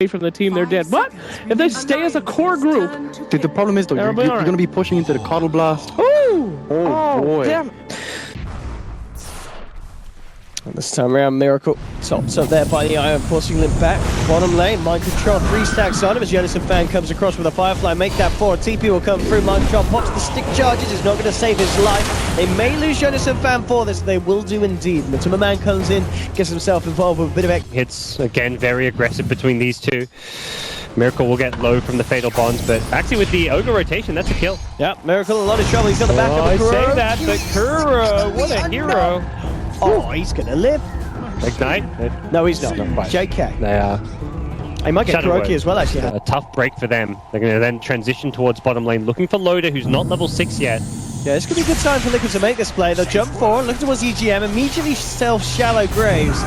from the team, they're dead. But if they stay as a core group... Dude, the problem is, though, you're going to be pushing into the Cuddle Blast. Ooh! Oh boy. Damn. And this time around, Miracle tops up there by the Iron, forcing them back. Bottom lane, Mind Control 3 stacks on him as JerAx fan comes across with a Firefly. Make that 4. TP will come through. Mind Control pops the stick charges. It's not going to save his life. They may lose JerAx fan for this. They will do indeed. MATUMBAMAN comes in, gets himself involved with a bit of hits. Again, very aggressive between these two. Miracle will get low from the Fatal Bonds, but actually with the Ogre rotation, that's a kill. Yeah, Miracle, a lot of trouble. He's got the back of the Kuroky. I say that, but Kuro, what a hero. Oh, he's going to live. Ignite? No, he's not. quite. JK. They are. He might get Kuroky as well, actually. A tough break for them. They're going to then transition towards bottom lane, looking for Loda, who's not level 6 yet. Yeah, this could be a good time for Liquid to make this play. They'll jump forward, look towards EGM, immediately self-shallow graves.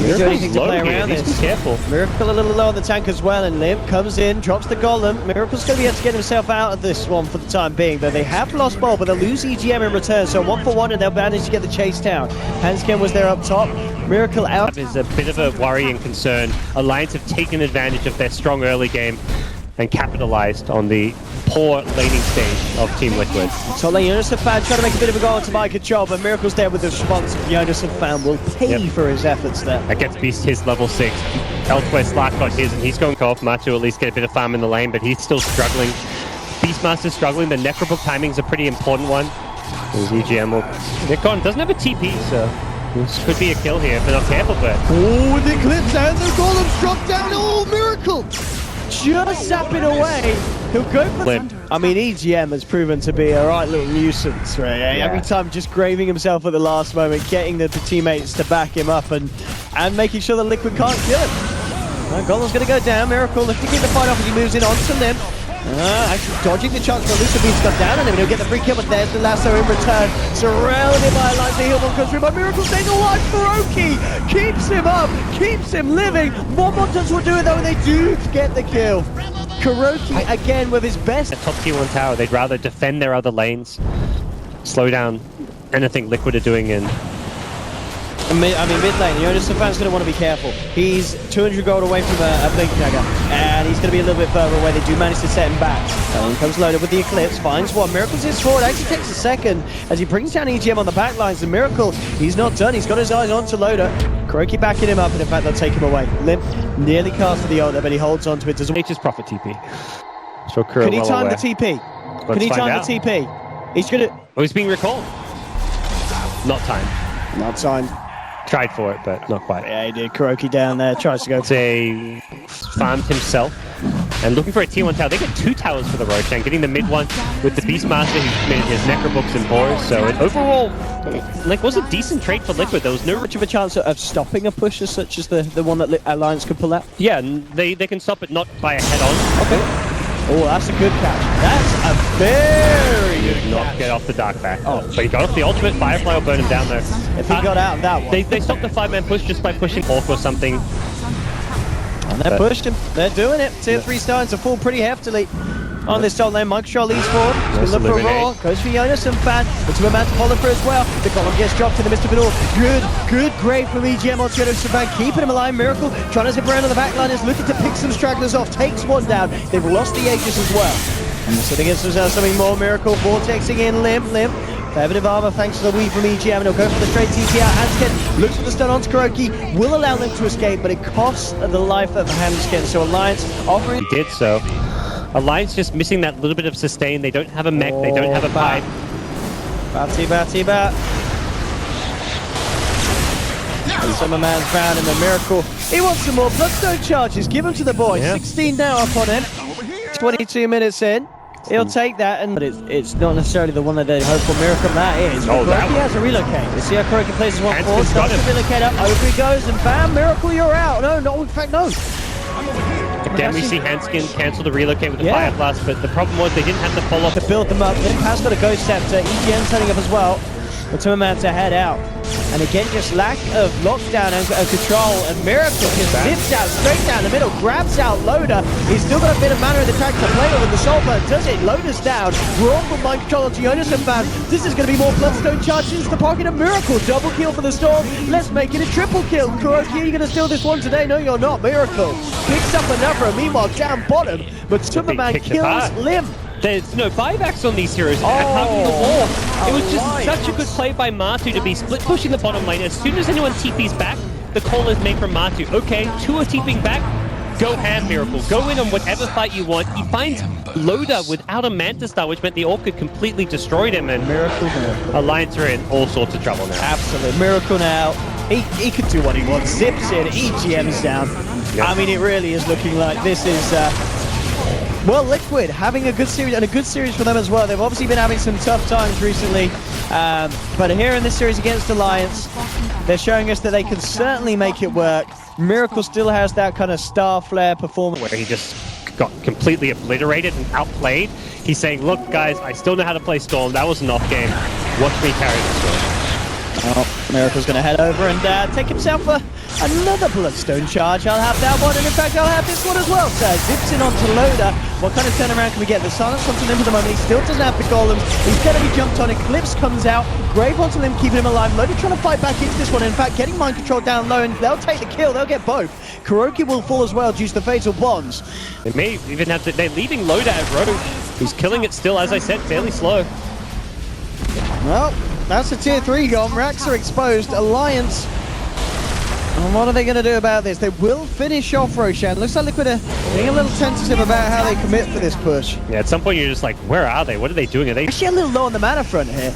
Do anything to play around this. Be careful. Miracle a little low on the tank as well, and Limp comes in, drops the Golem. Miracle's going to be able to get himself out of this one for the time being, though they have lost ball, but they'll lose EGM in return, so 1-for-1 and they'll manage to get the chase down. Hanskin was there up top. Miracle out. Is a bit of a worry and concern. Alliance have taken advantage of their strong early game and capitalized on the poor laning stage of Team Liquid. So JerAx fan trying to make a bit of a goal into Mind Control, but Miracle's there with the response. JerAx fan will pay for his efforts there. That gets Beast his level 6. Elsewhere, Slack got his, and he's going off Matu to at least get a bit of farm in the lane, but he's still struggling. Beastmaster's struggling. The Necrobook timing is a pretty important one. EGM will... Nikon doesn't have a TP, so this could be a kill here if they're not careful, but... Oh, the Eclipse and the Golem's dropped down. Oh, Miracle! Just zapping away. He'll go for Limp. I mean, EGM has proven to be a right little nuisance, right? Yeah. Every time just graving himself at the last moment, getting the teammates to back him up and making sure the Liquid can't kill him. Golem's going to go down. Miracle looking to keep the fight off as he moves in onto Limp. Actually dodging the chance for Lucifer's got down on him, and he'll get the free kill, but there's the lasso in return. Surrounded by a light, the Hillbomb comes through, but Miracle staying alive. Kuroky keeps him up, keeps him living. One more touch will do it though, and they do get the kill. Kuroky again with his best. A top tier 1 tower, they'd rather defend their other lanes, slow down anything Liquid are doing in. Mid lane, JerAx fan's going to want to be careful. He's 200 gold away from a Blink Dagger, and he's going to be a little bit further away. They do manage to set him back. And comes Loda with the Eclipse, finds one. Miracle's his forward, actually takes a second as he brings down EGM on the back lines. And Miracle, he's not done. He's got his eyes onto Loda. Kuroky backing him up, and in fact, they'll take him away. Limp nearly cast for the ult there, but he holds on to it. Nature's Prophet TP. So can he time the TP? Can he time the TP? He's going to... Oh, he's being recalled. Not timed. Not timed. Tried for it, but not quite. Yeah, he did. Kuroky down there, tries to go. They farmed himself and looking for a T1 tower. They get 2 towers for the Roshan, getting the mid one with the Beastmaster who made his Necrobooks and Boars. So overall, like, was a decent trade for Liquid. There was no much of a chance of stopping a push as such as the one that Alliance could pull out. Yeah, they can stop it not by a head-on. Okay. Oh, that's a good catch. That's a very good not catch. Get off the dark back. Oh, but he got off the ultimate. Firefly will burn him down there. If he got out of that one. They stopped the 5-man push just by pushing Hawk or something. And they pushed him. They're doing it. Tier 3 starting to fall pretty heftily on this top lane. Mind Control leads forward. He's going to look for a roar. Goes for JerAx fan. MATUMBAMAN to follow through as well. The Golem gets dropped in the midst of it all. Good grave from EGM on JerAx fan. Keeping him alive. Miracle trying to zip around on the back line. Is looking to pick some stragglers off. Takes one down. They've lost the Aegis as well. And they're sitting against themselves something more. Miracle vortexing in. Limp. Fair bit of armor thanks to the weave from EGM, and he'll go for the straight TP out. Hanskin looks for the stun onto Kuroky, will allow them to escape, but it costs the life of Hanskin. So Alliance offering... He did so. Alliance just missing that little bit of sustain. They don't have a mech, they don't have a pipe. Batty. MATUMBAMAN's found in the Miracle. He wants some more Bloodstone charges. Give them to the boy. Yeah. 16 now up on him. 22 minutes in. He'll take that, but it's not necessarily the one that they hope for. Miracle that is. Oh, Kuroky has to relocate. You see how Kuroky plays his 1-4, starts to relocate up, over he goes, and bam, Miracle, you're out. No, in fact, no. Again, we see Hanskin cancel the relocate with the Fire Blast, but the problem was they didn't have the follow-up. To build them up, Limp has got a Ghost Scepter, EGM's heading up as well. MATUMBAMAN to head out. And again, just lack of lockdown and control, and Miracle just zips out straight down the middle, grabs out Loda. He's still got a bit of mana in the tank to play with, and the Soul Burn does it. Loda's down. Wrong with mind control onto Jonas and Fan. This is going to be more Bloodstone charges into the pocket of Miracle. Double kill for the Storm. Let's make it a triple kill. Kuroky, are you going to steal this one today? No, you're not. Miracle picks up another, and meanwhile, down bottom, but MATUMBAMAN kills Lim. There's no buybacks on these heroes. Hugging the wall. It was just such a good play by Matu to be split pushing the bottom lane. As soon as anyone TP's back, the call is made from Matu. Okay, 2 are TPing back. Go ham, Miracle. Go in on whatever fight you want. He finds Loda without a Manta Star, which meant the Orchid completely destroyed him. And Miracle. Alliance are in all sorts of trouble now. Absolutely. Miracle now. He can do what he wants. Zips in. EGM's down. Yep. I mean, it really is looking like this is... well, Liquid having a good series, and a good series for them as well. They've obviously been having some tough times recently, but here in this series against Alliance, they're showing us that they can certainly make it work. Miracle still has that kind of star flare performance. Where he just got completely obliterated and outplayed. He's saying, look guys, I still know how to play Storm. That was an off game. Watch me carry the Storm. Oh, Miracle's going to head over and take himself another Bloodstone charge. I'll have that one, and in fact, I'll have this one as well. So zips in onto Loda. What kind of turnaround can we get? The silence onto Lim for the moment. He still doesn't have the golems. He's going to be jumped on. Eclipse comes out. Grave onto Lim, keeping him alive. Loda trying to fight back into this one. In fact, getting mind control down low, and they'll take the kill. They'll get both. Kuroky will fall as well due to the fatal bonds. They may even have to. They're leaving Loda at Rogue, who's killing it still, as I said, fairly slow. Well, that's a tier 3 gone. Rax are exposed. Alliance. And what are they going to do about this? They will finish off Roshan. Looks like Liquid are being a little tentative about how they commit for this push. Yeah, at some point you're just like, where are they? What are they doing? Are they actually a little low on the mana front here?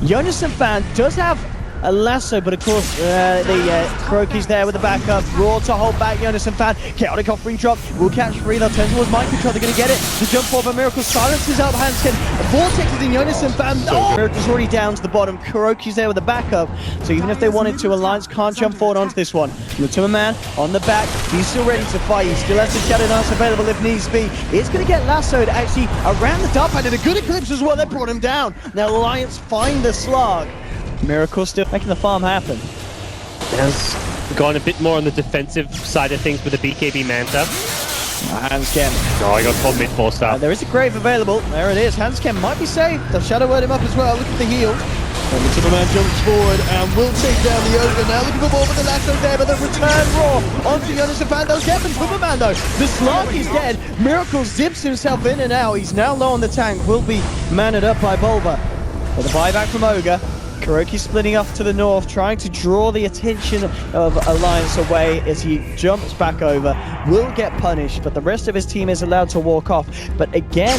Jonas and Fan does have a lasso, but of course Kuroky's there with the backup. Raw to hold back Jonas and Fan. Chaotic off free drop. Will catch free. They'll turn towards mind control. They're going to get it. The jump forward by Miracle silences up Hanskin. Vortex is in Jonas and Fan. Miracle's already down to the bottom. Kuroky's there with the backup. So even if they wanted to, Alliance can't jump forward onto this one. MATUMBAMAN on the back. He's still ready to fight. He still has the Shadow Dance available if needs be. He's going to get lassoed actually around the dark, and a good Eclipse as well. They brought him down. Now Alliance find the slug. Miracle still making the farm happen. Has gone a bit more on the defensive side of things with the BKB Manta. Hanskin. Oh, I got caught mid 4-star. There is a Grave available. There it is. Hanskin might be safe. They'll Shadow Word him up as well. Look at the heal. And the Superman jumps forward and will take down the Ogre. Now looking for more with the lasso there, but the return Raw onto Jonas and Fan. They'll get MATUMBAMAN though. The Slark is dead. Miracle zips himself in and out. He's now low on the tank. Will be manned up by Bulba. But the buyback from Ogre. Kuroky splitting off to the north, trying to draw the attention of Alliance away as he jumps back over. Will get punished, but the rest of his team is allowed to walk off. But again,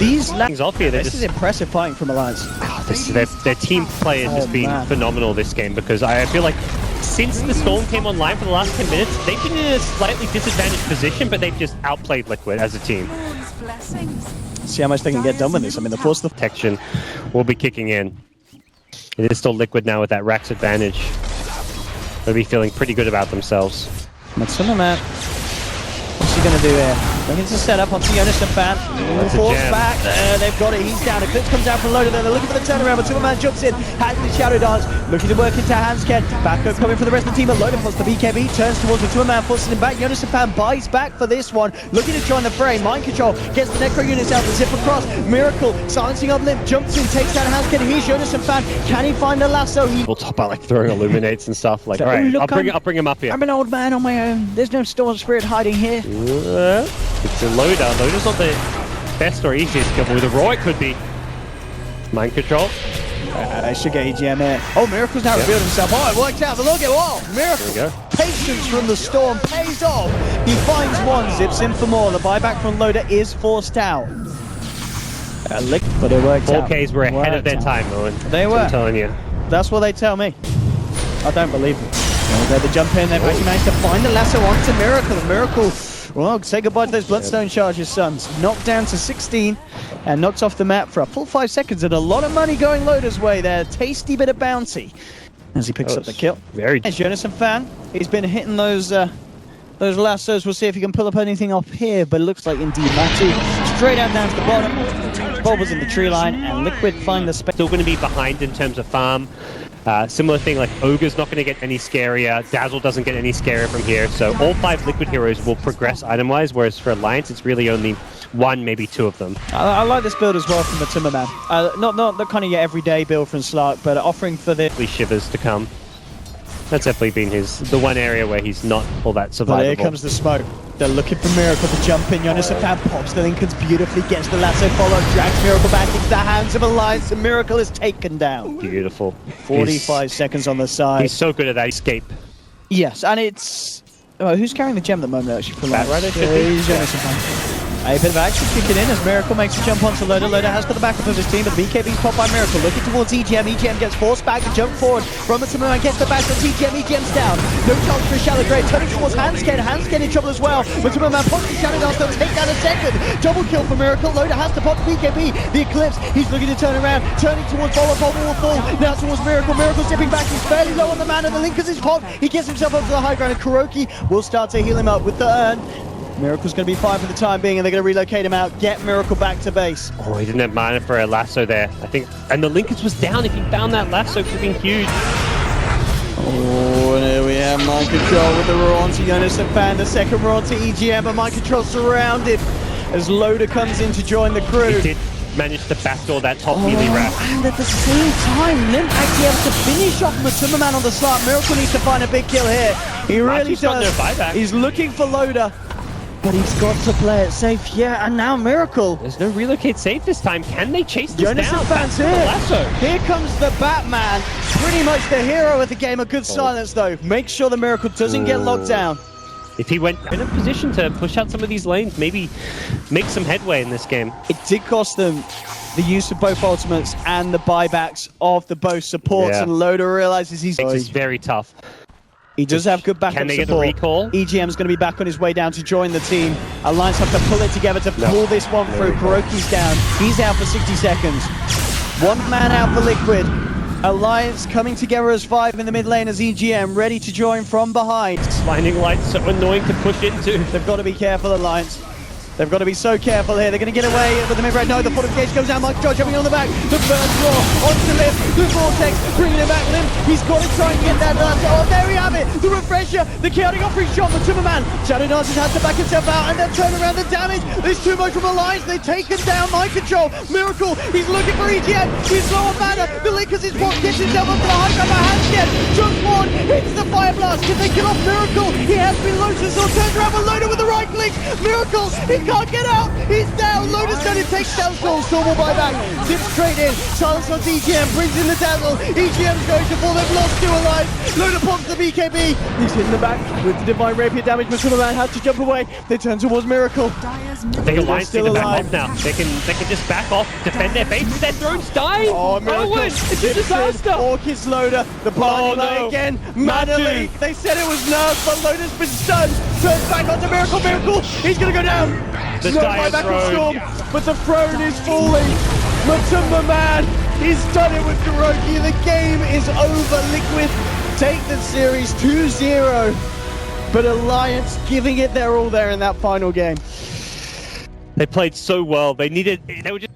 these off here, this is impressive fighting from Alliance. Their team play has just been phenomenal this game, because I feel like since the Storm came online for the last 10 minutes, they've been in a slightly disadvantaged position, but they've just outplayed Liquid as a team. See how much they can get done with this. I mean, the force protection will be kicking in. It is still Liquid now with that Rax advantage. They'll be feeling pretty good about themselves. MATUMBAMAN, what's he going to do here? Looking to set up onto Jonas and Fan. Force back. They've got it. He's down. Eclipse comes down from Loda there. They're looking for the turnaround. MATUMBAMAN jumps in. Has the Shadow Dance. Looking to work into Hanskin. Backup coming for the rest of the team. Loda puts the BKB. Turns towards MATUMBAMAN. Forces him back. Jonas and Fan buys back for this one. Looking to join the fray. Mind control. Gets the Necro units out to zip across. Miracle silencing up Limp. Jumps in. Takes down Hanskin. Here's Jonas and Fan. Can he find a lasso? We'll top out like throwing illuminates and stuff. Like, so, all right, look, I'll bring him up here. I'm an old man on my own. There's no Storm Spirit hiding here. It's a Loda. Loda's not the best or easiest kill, but with a Raw it could be. Mind control. I should get EGM here. Oh, Miracle's now revealed himself. Oh, it worked out. But look at Miracle. Patience from the Storm pays off. He finds one, zips in for more. The buyback from Loda is forced out. But it worked out. 4Ks were ahead of their time, Owen. They were. I'm telling you. That's what they tell me. I don't believe them. They jump in. They've actually managed to find the lasso onto Miracle. Miracle. Well, say goodbye to those Bloodstone charges, sons. Knocked down to 16 and knocked off the map for a full 5 seconds, and a lot of money going Loda's way there. Tasty bit of bounty as he picks up the kill. There's Jonas and Fan. He's been hitting those lassos. We'll see if he can pull up anything off here, but it looks like indeed Matu straight out down to the bottom. Bulb was in the tree line, and Liquid find the space. Still going to be behind in terms of farm. Similar thing, like Ogre's not going to get any scarier, Dazzle doesn't get any scarier from here, so all 5 Liquid heroes will progress item-wise, whereas for Alliance it's really only 1, maybe 2 of them. I like this build as well from MATUMBAMAN. Not the kind of your everyday build from Slark, but offering for the Shivers to come. That's definitely been the one area where he's not all that survivable. But here comes the smoke. They're looking for Miracle to jump in. Jonas Fan pops the Lincolns beautifully, gets the lasso follow, drags Miracle back into the hands of Alliance, and Miracle is taken down. Beautiful. 45 seconds on the side. He's so good at that escape. Yes, and it's... who's carrying the gem at the moment, actually? From That's right, he's Jonas Fan. A bit of action kicking in as Miracle makes a jump onto Loda. Loda has got the backup of his team, but the BKB's popped by Miracle. Looking towards EGM. EGM gets forced back to jump forward. From MATUMBAMAN gets the back on EGM. EGM's down. No chance for a shallow grave. Turning towards Handscape. Handscape in trouble as well. MATUMBAMAN pops the Shadow Dance. They'll take down a second. Double kill for Miracle. Loda has to pop the BKB. The Eclipse. He's looking to turn around. Turning towards Bola. Bola will fall. Now towards Miracle. Miracle zipping back. He's fairly low on the mana. The Linkers is popped. He gets himself up to the high ground. And Kuroky will start to heal him up with the urn. Miracle's going to be fine for the time being, and they're going to relocate him out, get Miracle back to base. Oh, he didn't have mana for a lasso there, I think. And the Linkers was down. If he found that lasso, it would have been huge. Oh, and here we have Mind Control with the roar onto Jonas Fan. The second roar onto EGM, but Mind Control surrounded as Loda comes in to join the crew. He did manage to backdoor that top melee wrap. And at the same time, Limp actually able to finish off MATUMBAMAN on the start. Miracle needs to find a big kill here. He really does. No buyback. He's looking for Loda. But he's got to play it safe, yeah, and now Miracle. There's no relocate safe this time. Can they chase this Jonas down? Fan's here. Here comes the Batman. Pretty much the hero of the game. A good silence, though. Make sure the Miracle doesn't get locked down. If he went in a position to push out some of these lanes, maybe make some headway in this game. It did cost them the use of both ultimates and the buybacks of the both supports, and Loda realizes It's very tough. He does have good backup Can they support. get the recall? EGM's going to be back on his way down to join the team. Alliance have to pull it together to pull this one through. Kuroky's down. He's out for 60 seconds. One man out for Liquid. Alliance coming together as 5 in the mid lane as EGM ready to join from behind. Blinding light's so annoying to push into. They've got to be careful, Alliance. They've got to be so careful here. They're going to get away with the mid-range. No, the fortification goes down. Mike George jumping on the back. The first draw onto Limp. The Vortex bringing it back. Limp, he's got to try and get that last. Oh, there we have it. The refresher. The chaotic offering shot for MATUMBAMAN. Shadow Dances has to back himself out and then turn around the damage. There's too much from Alliance. They've taken down Mind Control. Miracle, he's looking for EGM. He's low on mana. The Linkers is what gets himself up to the high ground by Handscape. Jumps forward, hits the fire blast. Can they kill off Miracle? He has been Lotus or turns around with Loda with the right click. Miracle, he can't get out. He's down. Loda's done it. Takes down Storm. Storm will buy back. Zips straight in. Silence on EGM. Brings in the Dazzle. EGM's going to fall. They've lost 2 alive. Loda pops the BKB. He's hitting the back with the Divine Rapier damage. MATUMBAMAN has to jump away. They turn towards Miracle. I think Alliance still alive now. They can just back off, defend their base. Their drone's dying. Oh, Miracle. It's a disaster. Orchid's Loda. The blinding light again. Mana leak. They said it was nerfed, but Loda's been stunned. Turns back onto Miracle. Miracle. He's going to go down. The Buyback of Storm, but the throne is falling. MATUMBAMAN, he's done it with Kuroky. The game is over. Liquid take the series 2-0, but Alliance giving it their all there in that final game. They played so well. They were just